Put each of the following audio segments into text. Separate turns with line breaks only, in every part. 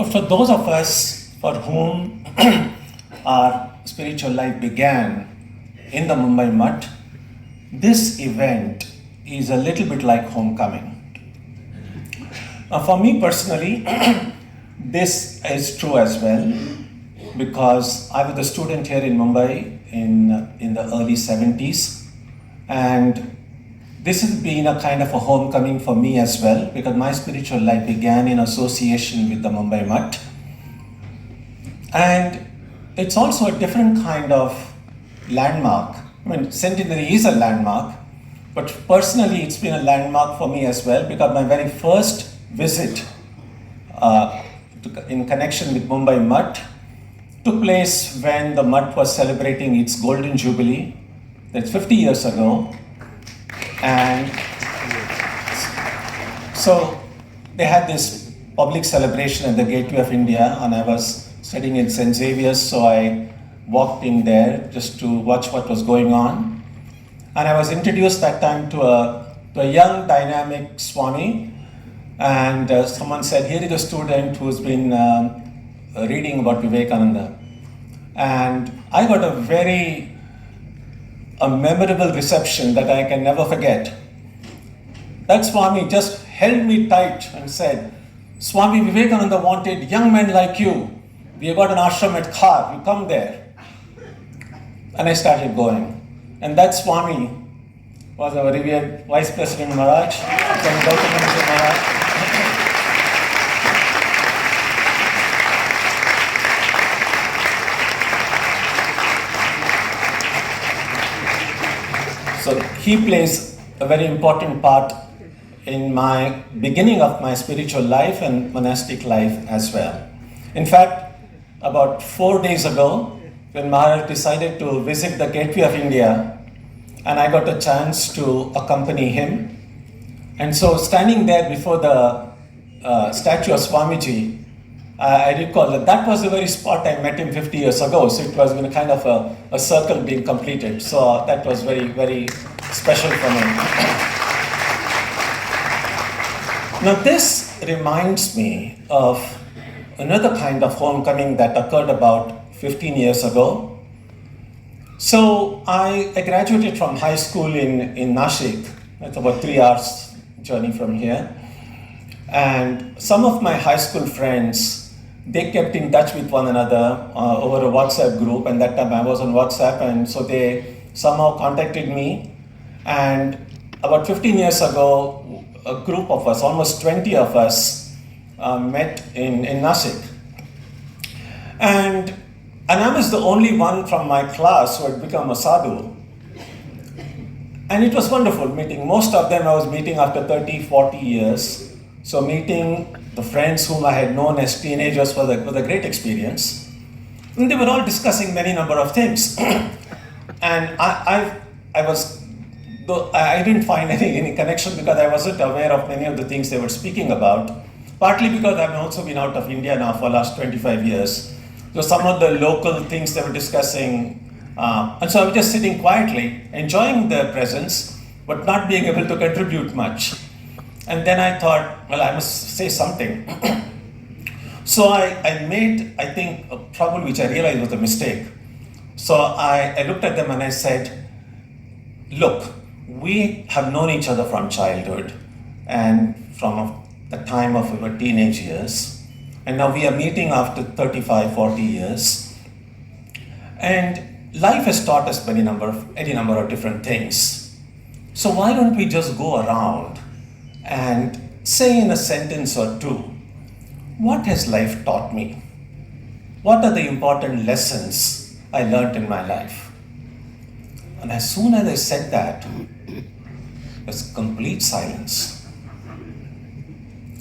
for those of us for whom our spiritual life began in the Mumbai Mutt, this event is a little bit like homecoming. For me personally, this is true as well, because I was a student here in Mumbai in the early 70s, and this has been a kind of a homecoming for me as well, because my spiritual life began in association with the Mumbai Mutt. And it's also a different kind of landmark. I mean, Centenary is a landmark, but personally it's been a landmark for me as well, because my very first visit in connection with Mumbai Mutt took place when the Mutt was celebrating its golden jubilee. That's 50 years ago. And so they had this public celebration at the Gateway of India, and I was studying in St. Xavier's, so I walked in there just to watch what was going on. And I was introduced that time to a young, dynamic Swami, and someone said, here is a student who's been reading about Vivekananda. And I got a memorable reception that I can never forget. That Swami just held me tight and said, Swami Vivekananda wanted young men like you. We have got an ashram at Khar, you come there. And I started going. And that Swami was our revered Vice President Maharaj, Swami Tyaganandaji Maharaj. So he plays a very important part in my beginning of my spiritual life and monastic life as well. In fact, about 4 days ago, when Maharaj decided to visit the Gateway of India, and I got a chance to accompany him. And so standing there before the statue of Swamiji, I recall that was the very spot I met him 50 years ago. So it was kind of a circle being completed. So that was very, very special for me. Now this reminds me of another kind of homecoming that occurred about 15 years ago. So I graduated from high school in Nashik. It's about 3 hours journey from here. And some of my high school friends, they kept in touch with one another over a WhatsApp group, and that time I was on WhatsApp, and so they somehow contacted me. And about 15 years ago, a group of us, almost 20 of us, met in Nashik. And I was the only one from my class who had become a sadhu. And it was wonderful meeting. Most of them I was meeting after 30, 40 years. So meeting the friends whom I had known as teenagers was a great experience. And they were all discussing many number of things. And I didn't find any connection because I wasn't aware of many of the things they were speaking about. Partly because I've also been out of India now for the last 25 years. So some of the local things they were discussing, and so I was just sitting quietly, enjoying their presence, but not being able to contribute much. And then I thought, well, I must say something. So I made, I think, a trouble which I realized was a mistake. So I looked at them and I said, look, we have known each other from childhood and from the time of our teenage years. And now we are meeting after 35, 40 years. And life has taught us any number of different things. So why don't we just go around and say in a sentence or two, what has life taught me? What are the important lessons I learned in my life? And as soon as I said that, there was complete silence.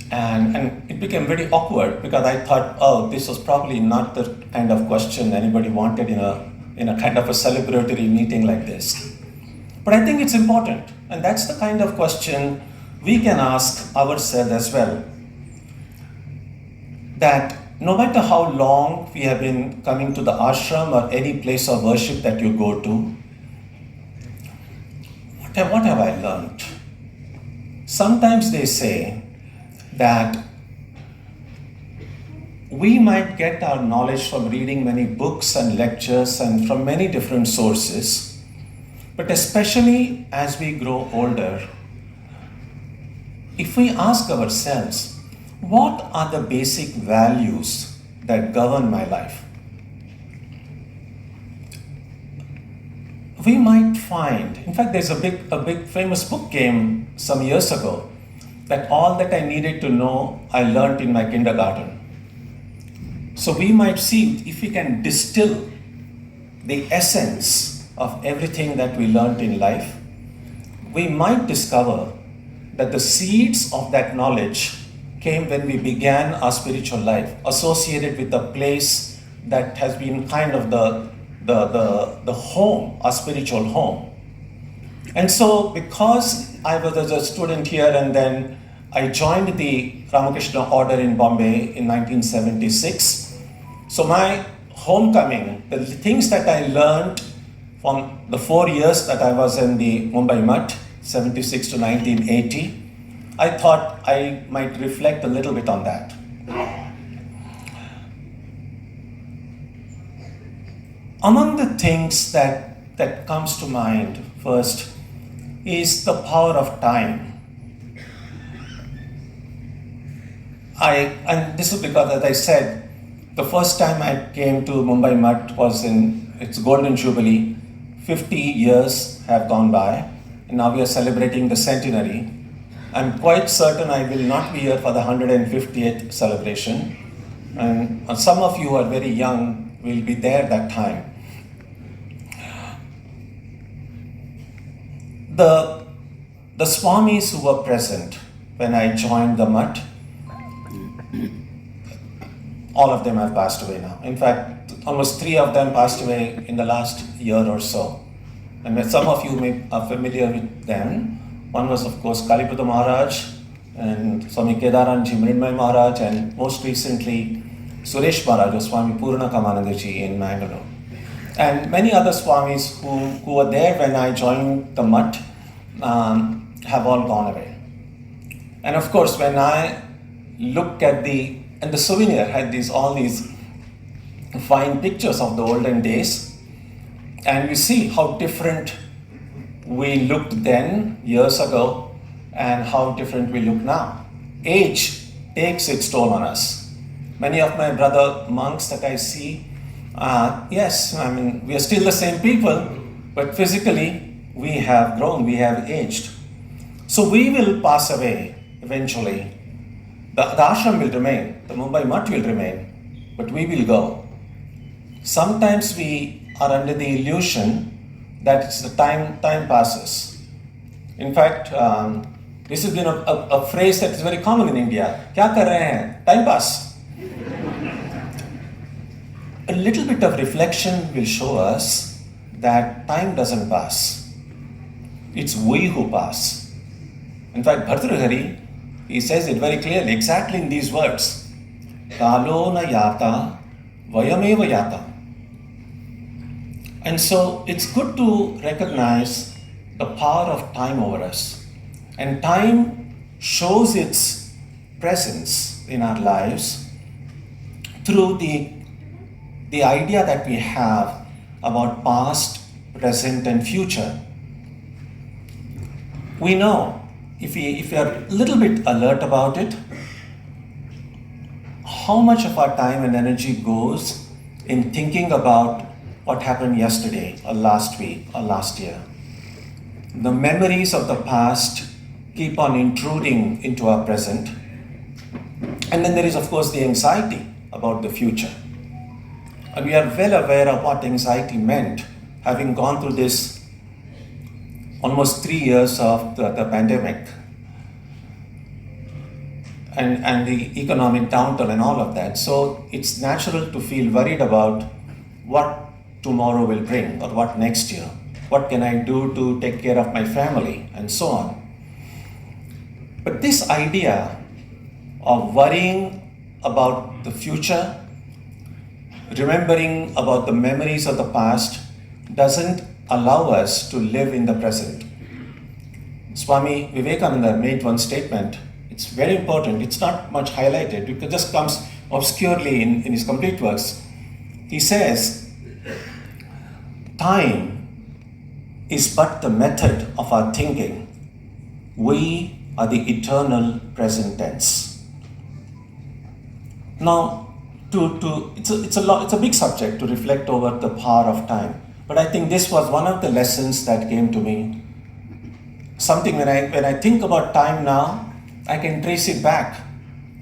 And it became very awkward because I thought, oh, this was probably not the kind of question anybody wanted in a kind of a celebratory meeting like this. But I think it's important, and that's the kind of question we can ask ourselves as well. That no matter how long we have been coming to the ashram or any place of worship that you go to, what have I learned? Sometimes they say that we might get our knowledge from reading many books and lectures and from many different sources, but especially as we grow older, if we ask ourselves, what are the basic values that govern my life? We might find, in fact, there's a big famous book came some years ago, that all that I needed to know, I learned in my kindergarten. So we might see if we can distill the essence of everything that we learned in life, we might discover that the seeds of that knowledge came when we began our spiritual life, associated with a place that has been kind of the home, our spiritual home. And so because I was a student here and then I joined the Ramakrishna order in Bombay in 1976, so my homecoming, the things that I learned from the 4 years that I was in the Mumbai Mutt, 76 to 1980, I thought I might reflect a little bit on that. Among the things that comes to mind first is the power of time. And this is because, as I said, the first time I came to Mumbai Mutt was in its Golden Jubilee. 50 years have gone by, and now we are celebrating the centenary. I'm quite certain I will not be here for the 150th celebration, and some of you who are very young will be there that time. The Swamis who were present when I joined the Mutt, all of them have passed away now. In fact, almost 3 of them passed away in the last year or so. And some of you are familiar with them. One was, of course, Kalipada Maharaj, and Swami Kedaranji Mrinmay Maharaj, and most recently, Suresh Maharaj or Swami Tyaganandaji in Mangalore. And many other Swamis who were there when I joined the Mutt have all gone away. And of course, when I look at the souvenir had all these fine pictures of the olden days, and you see how different we looked then, years ago, and how different we look now. Age takes its toll on us. Many of my brother monks that I see, yes, I mean, we are still the same people, but physically we have grown, we have aged. So we will pass away eventually. The ashram will remain, the Mumbai Mutt will remain, but we will go. Sometimes we are under the illusion that it's the time passes. In fact, this has been a phrase that is very common in India. Kya kar rahe hain? Time pass. A little bit of reflection will show us that time doesn't pass. It's we who pass. In fact, Bhartrihari, he says it very clearly, exactly in these words. Kalo na yata, vayameva yata. And so it's good to recognize the power of time over us. And time shows its presence in our lives through the idea that we have about past, present, and future. We know, if we are a little bit alert about it, how much of our time and energy goes in thinking about what happened yesterday or last week or last year. The memories of the past keep on intruding into our present. And then there is, of course, the anxiety about the future. And we are well aware of what anxiety meant, having gone through this almost 3 years of the pandemic and the economic downturn and all of that. So it's natural to feel worried about what tomorrow will bring or what next year. What can I do to take care of my family and so on. But this idea of worrying about the future, remembering about the memories of the past, doesn't allow us to live in the present. Swami Vivekananda made one statement. It's very important. It's not much highlighted. It just comes obscurely in his complete works. He says, time is but the method of our thinking. We are the eternal present tense. Now, it's a big subject to reflect over the power of time. But I think this was one of the lessons that came to me. Something when I think about time now, I can trace it back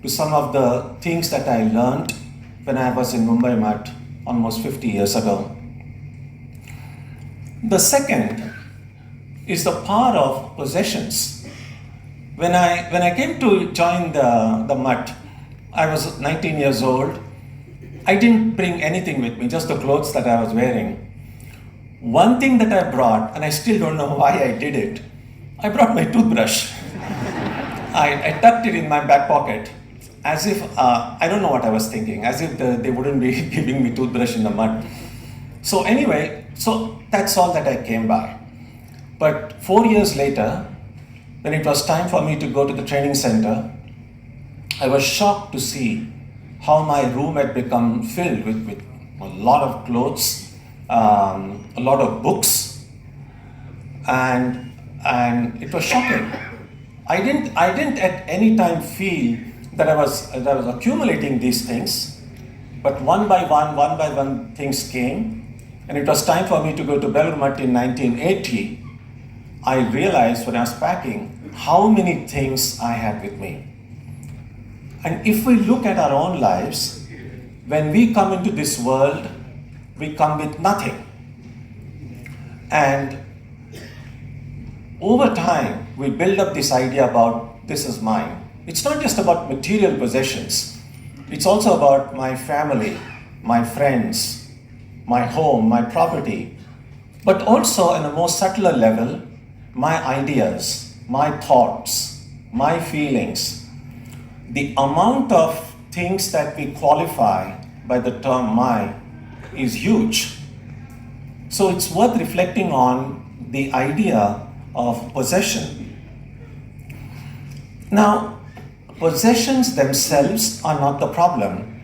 to some of the things that I learned when I was in Mumbai Mat almost 50 years ago. The second is the power of possessions. When I came to join the Mat, I was 19 years old. I didn't bring anything with me, just the clothes that I was wearing. One thing that I brought, and I still don't know why I did it, I brought my toothbrush. I tucked it in my back pocket as if, I don't know what I was thinking, as if they wouldn't be giving me toothbrush in the mud. So anyway, so that's all that I came by. But 4 years later, when it was time for me to go to the training center, I was shocked to see how my room had become filled with a lot of clothes, a lot of books, and it was shocking. I didn't at any time feel that I was accumulating these things, but one by one things came, and it was time for me to go to Belur Math in 1980. I realized when I was packing how many things I had with me. And if we look at our own lives, when we come into this world, we come with nothing. And over time, we build up this idea about this is mine. It's not just about material possessions. It's also about my family, my friends, my home, my property, but also on a more subtler level, my ideas, my thoughts, my feelings. The amount of things that we qualify by the term mine is huge. So it's worth reflecting on the idea of possession. Now, possessions themselves are not the problem,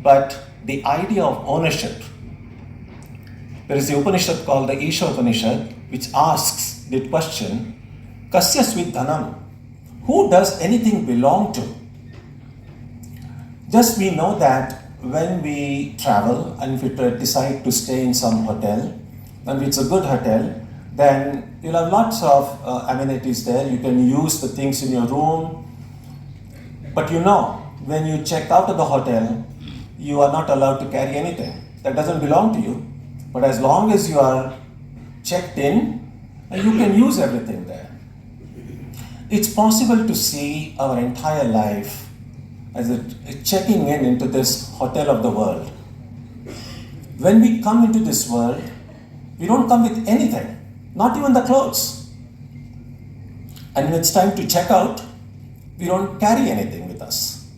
but the idea of ownership. There is the Upanishad called the Isha Upanishad, which asks the question, Kasya Svidhanam? Who does anything belong to? Just we know that when we travel and if we decide to stay in some hotel, and if it's a good hotel, then you'll have lots of amenities there. You can use the things in your room. But you know, when you check out of the hotel, you are not allowed to carry anything. That doesn't belong to you. But as long as you are checked in, you can use everything there. It's possible to see our entire life as checking into this hotel of the world. When we come into this world, we don't come with anything, not even the clothes. And when it's time to check out, we don't carry anything with us.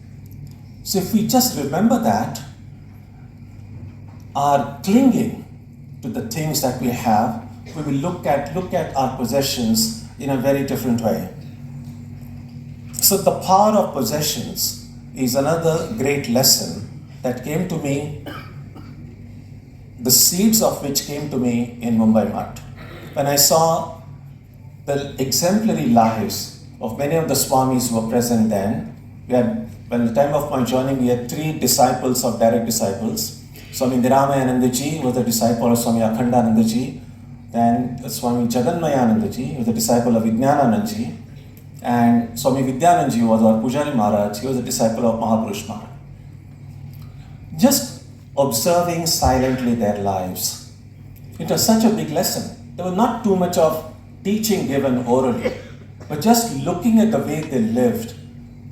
So if we just remember that, our clinging to the things that we have, we will look at our possessions in a very different way. So the power of possessions is another great lesson that came to me, the seeds of which came to me in Mumbai Mat. When I saw the exemplary lives of many of the Swamis who were present then, by the time of my joining, we had 3 disciples of direct disciples. Swami Niramayanandaji was a disciple of Swami Akhandanandaji. Then Swami Tyaganandaji was a disciple of Vijnanandaji. And Swami Vidyanandaji was our Pujari Maharaj. He was a disciple of Mahapurush Maharaj. Just observing silently their lives, it was such a big lesson. There was not too much of teaching given orally, but just looking at the way they lived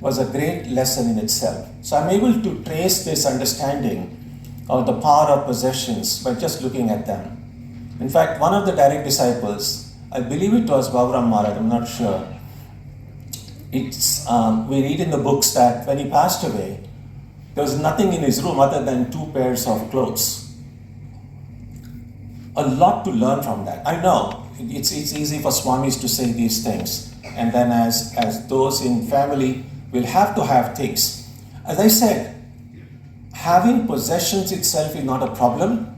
was a great lesson in itself. So I'm able to trace this understanding of the power of possessions by just looking at them. In fact, one of the direct disciples, I believe it was Bavaram Maharaj, I'm not sure. We read in the books that when he passed away, there was nothing in his room other than 2 pairs of clothes. A lot to learn from that. I know it's easy for Swamis to say these things, and then as those in family will have to have things. As I said, having possessions itself is not a problem,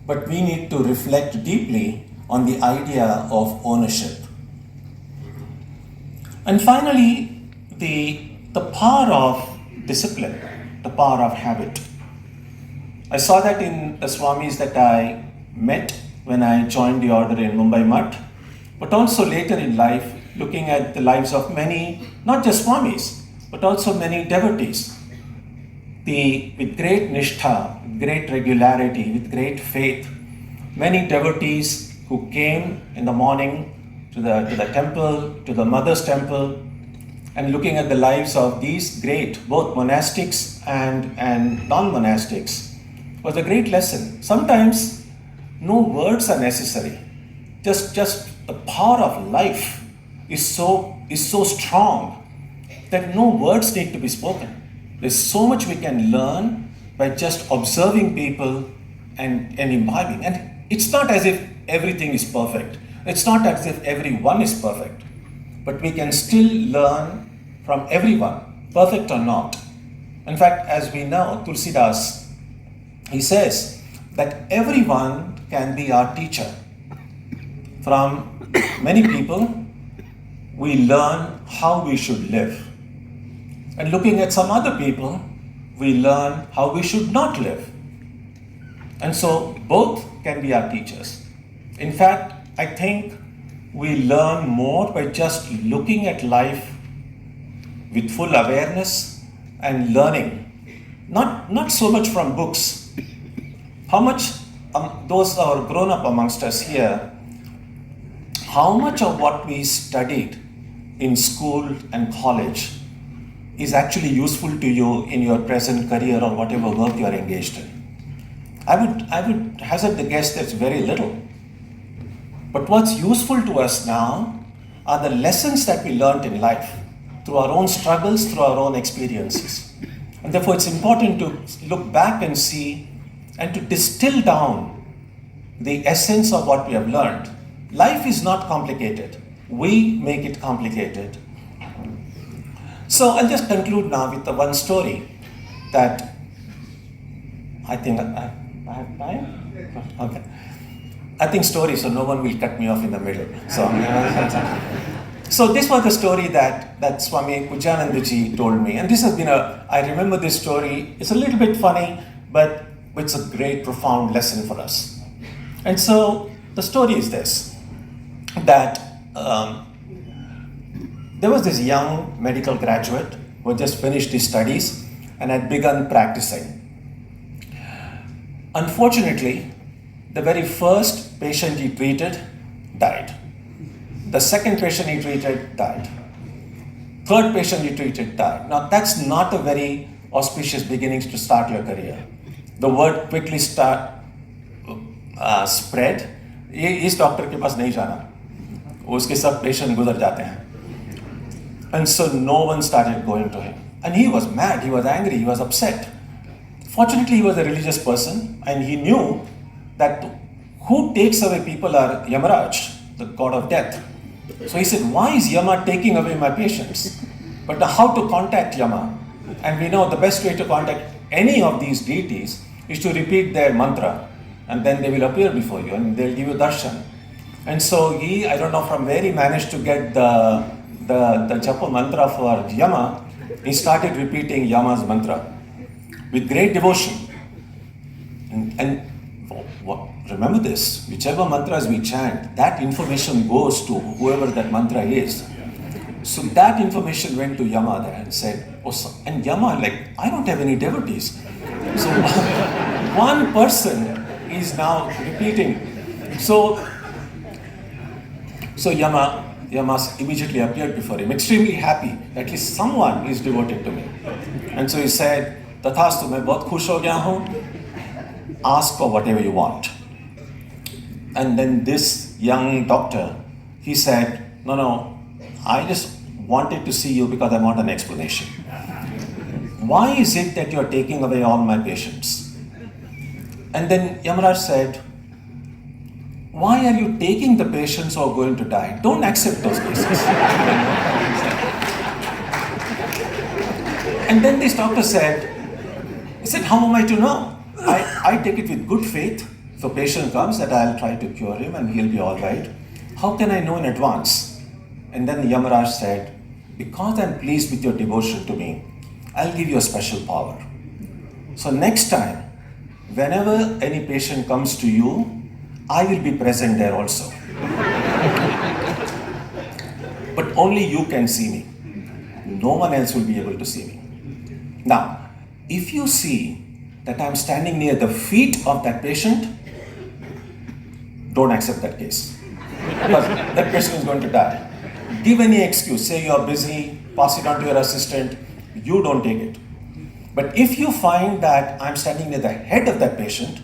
but we need to reflect deeply on the idea of ownership. And finally, the power of discipline, the power of habit. I saw that in the Swamis that I met when I joined the order in Mumbai Mutt, but also later in life, looking at the lives of many, not just Swamis, but also many devotees. With great nishtha, with great regularity, with great faith, many devotees who came in the morning to the temple, to the mother's temple, and looking at the lives of these great, both monastics and non-monastics, was a great lesson. Sometimes no words are necessary. Just the power of life is so strong that no words need to be spoken. There's so much we can learn by just observing people and imbibing. And it's not as if everything is perfect. It's not as if everyone is perfect. But we can still learn from everyone, perfect or not. In fact, as we know, Tulsidas, he says that everyone can be our teacher. From many people, we learn how we should live. And looking at some other people, we learn how we should not live. And so both can be our teachers. In fact, I think we learn more by just looking at life with full awareness and learning. Not so much from books. How much, those who are grown up amongst us here, how much of what we studied in school and college is actually useful to you in your present career or whatever work you are engaged in? I would hazard the guess that's very little. But what's useful to us now are the lessons that we learned in life through our own struggles, through our own experiences. And therefore it's important to look back and see and to distill down the essence of what we have learned. Life is not complicated. We make it complicated. So I'll just conclude now with the one story that I think I have time? Okay. I think story, so no one will cut me off in the middle. So this was the story that Swami Tyaganandaji told me. And this has been I remember this story. It's a little bit funny, but it's a great, profound lesson for us. And so the story is this, that there was this young medical graduate who had just finished his studies and had begun practicing. Unfortunately, the very first patient he treated died. The second patient he treated died. Third patient he treated died. Now that's not a very auspicious beginnings to start your career. The word quickly spread. इस doctor के पास नहीं जाना, उसके सब patient गुजर जाते हैं. And so no one started going to him. And he was mad, he was angry, he was upset. Fortunately, he was a religious person and he knew that who takes away people are Yamaraj, the god of death. So he said, why is Yama taking away my patients? But how to contact Yama? And we know the best way to contact any of these deities is to repeat their mantra, and then they will appear before you and they'll give you darshan. And so he, I don't know from where he managed to get the japa mantra for Yama. He started repeating Yama's mantra with great devotion. And remember this, whichever mantras we chant, that information goes to whoever that mantra is. So that information went to Yama there and said, oh, and Yama, I don't have any devotees. So one person is now repeating. So Yama immediately appeared before him, extremely happy that at least someone is devoted to me. And so he said, Tathastu, main bahut khush ho gaya hoon. Ask for whatever you want. And then this young doctor, he said, no, I just wanted to see you because I want an explanation. Why is it that you're taking away all my patients? And then Yamaraj said, why are you taking the patients who are going to die? Don't accept those cases. And then this doctor said, I said, how am I to know? I take it with good faith. If a patient comes, that I'll try to cure him and he'll be all right. How can I know in advance? And then Yamaraj said, because I'm pleased with your devotion to me, I'll give you a special power. So next time, whenever any patient comes to you, I will be present there also. But only you can see me. No one else will be able to see me. Now, if you see that I'm standing near the feet of that patient, don't accept that case. Because that patient is going to die. Give any excuse, say you're busy, pass it on to your assistant, you don't take it. But if you find that I'm standing near the head of that patient,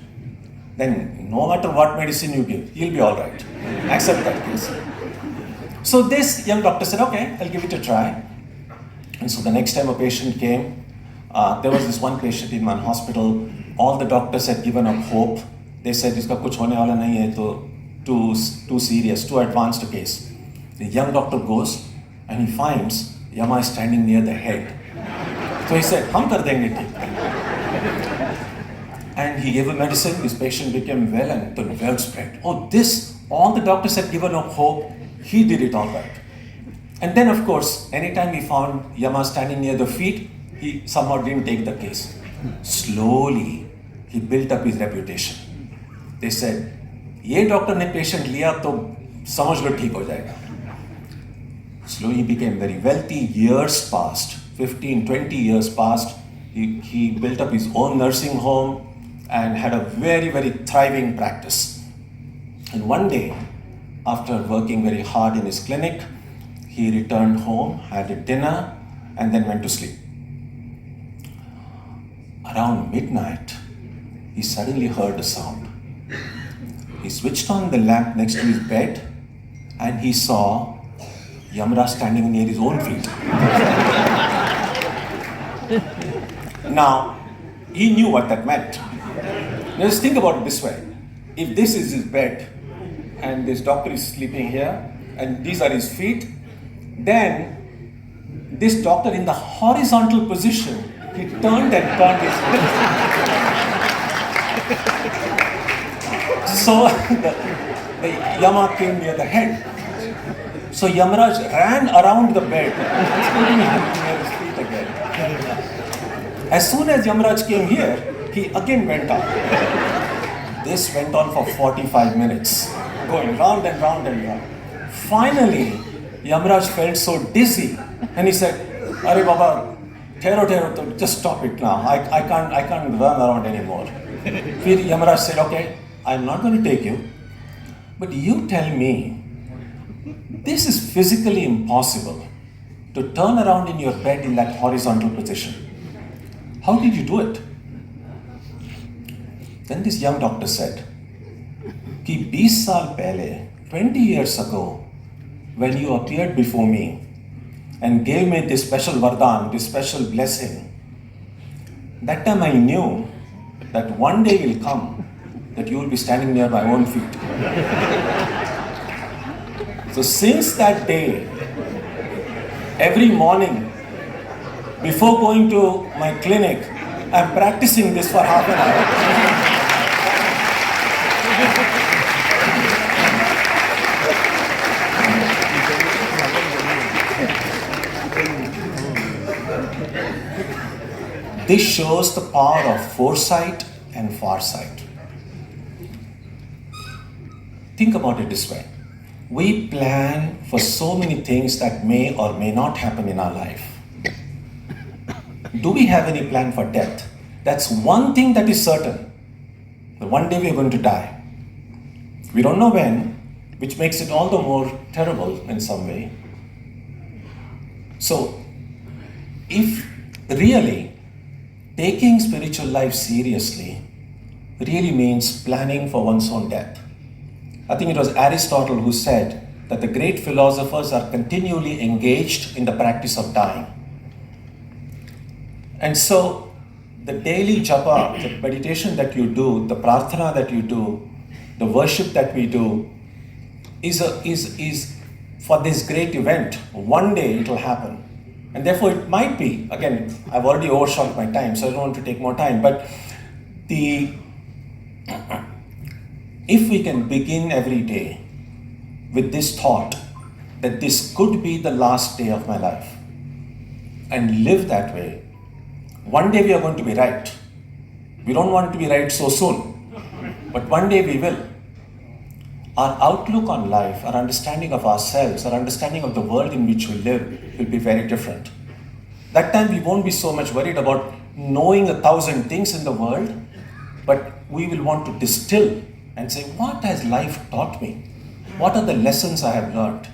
then no matter what medicine you give, he'll be all right. Accept that case. So this young doctor said, okay, I'll give it a try. And so the next time a patient came, there was this one patient in one hospital. All the doctors had given up hope. They said, "Iska kuch hone wala nahi hai, to too serious, too advanced a case." The young doctor goes and he finds Yama is standing near the head. So he said, "Hum kar denge theek." And he gave a medicine. This patient became well, and the word spread. Oh, this! All the doctors had given up hope. He did it all right. And then, of course, anytime he found Yama standing near the feet, he somehow didn't take the case. Slowly, he built up his reputation. They said, "ये doctor ने patient लिया तो समझ लो ठीक हो जाएगा." Slowly he became very wealthy. Years passed, 15, 20 years passed. He built up his own nursing home and had a very, very thriving practice. And one day, after working very hard in his clinic, he returned home, had a dinner, and then went to sleep. Around midnight, he suddenly heard a sound. He switched on the lamp next to his bed, and he saw Yamaraj standing near his own feet. Now, he knew what that meant. Now, just think about it this way. If this is his bed, and this doctor is sleeping here, and these are his feet, then this doctor in the horizontal position, he turned and turned his head. So the Yama came near the head. So Yamaraj ran around the bed, putting him near his feet again. As soon as Yamaraj came here, he again went up. This went on for 45 minutes, going round and round and round. Finally, Yamaraj felt so dizzy, and he said, "Arey Baba, Thero, just stop it now. I can't run around anymore." Then Yamaraj said, "Okay, I'm not going to take you, but you tell me, this is physically impossible to turn around in your bed in that horizontal position. How did you do it?" Then this young doctor said, "Ki 20 saal pehle, 20 years ago, when you appeared before me and gave me this special vardhan, this special blessing, that time I knew that one day will come that you will be standing near my own feet. So since that day, every morning, before going to my clinic, I'm practicing this for half an hour." This shows the power of foresight and farsight. Think about it this way. We plan for so many things that may or may not happen in our life. Do we have any plan for death? That's one thing that is certain. That one day we are going to die. We don't know when, which makes it all the more terrible in some way. So, if really taking spiritual life seriously really means planning for one's own death. I think it was Aristotle who said that the great philosophers are continually engaged in the practice of dying. And so the daily japa, the meditation that you do, the prarthana that you do, the worship that we do is for this great event. One day it will happen. And therefore it might be, again, I've already overshot my time, so I don't want to take more time, but if we can begin every day with this thought that this could be the last day of my life and live that way, one day we are going to be right. We don't want to be right so soon, but one day we will. Our outlook on life, our understanding of ourselves, our understanding of the world in which we live will be very different. That time we won't be so much worried about knowing 1,000 things in the world, but we will want to distill and say, what has life taught me? What are the lessons I have learned?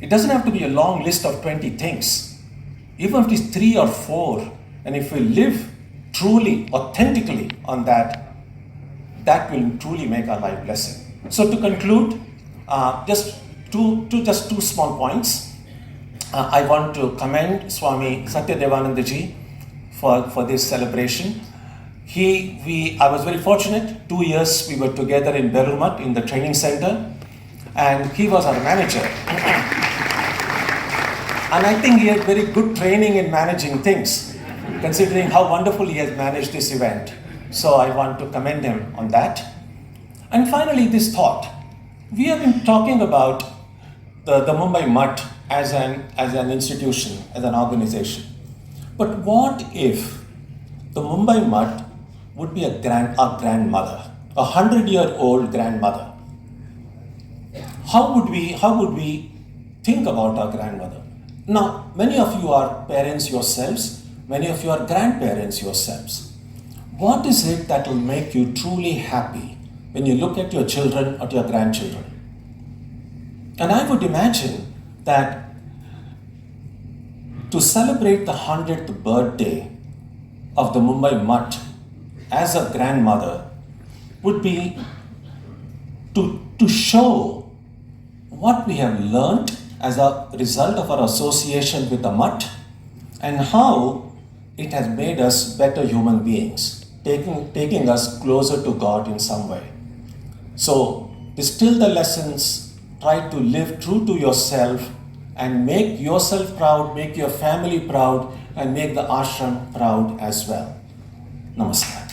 It doesn't have to be a long list of 20 things. Even if it is 3 or 4, and if we live truly, authentically on that, that will truly make our life blessing. So to conclude, just two small points. I want to commend Swami Tyaganandaji for this celebration. I was very fortunate. 2 years we were together in Berumat in the training center, and he was our manager. And I think he had very good training in managing things, considering how wonderful he has managed this event. So I want to commend him on that. And finally, this thought. We have been talking about the Mumbai Mutt as an institution, as an organization. But what if the Mumbai Mutt would be our grandmother, 100-year-old grandmother? How would we think about our grandmother? Now, many of you are parents yourselves, many of you are grandparents yourselves. What is it that will make you truly happy when you look at your children or your grandchildren? And I would imagine that to celebrate the 100th birthday of the Mumbai Mutt as a grandmother would be to show what we have learned as a result of our association with the Mutt and how it has made us better human beings, taking us closer to God in some way. So distill the lessons, try to live true to yourself and make yourself proud, make your family proud, and make the ashram proud as well. Namaskar.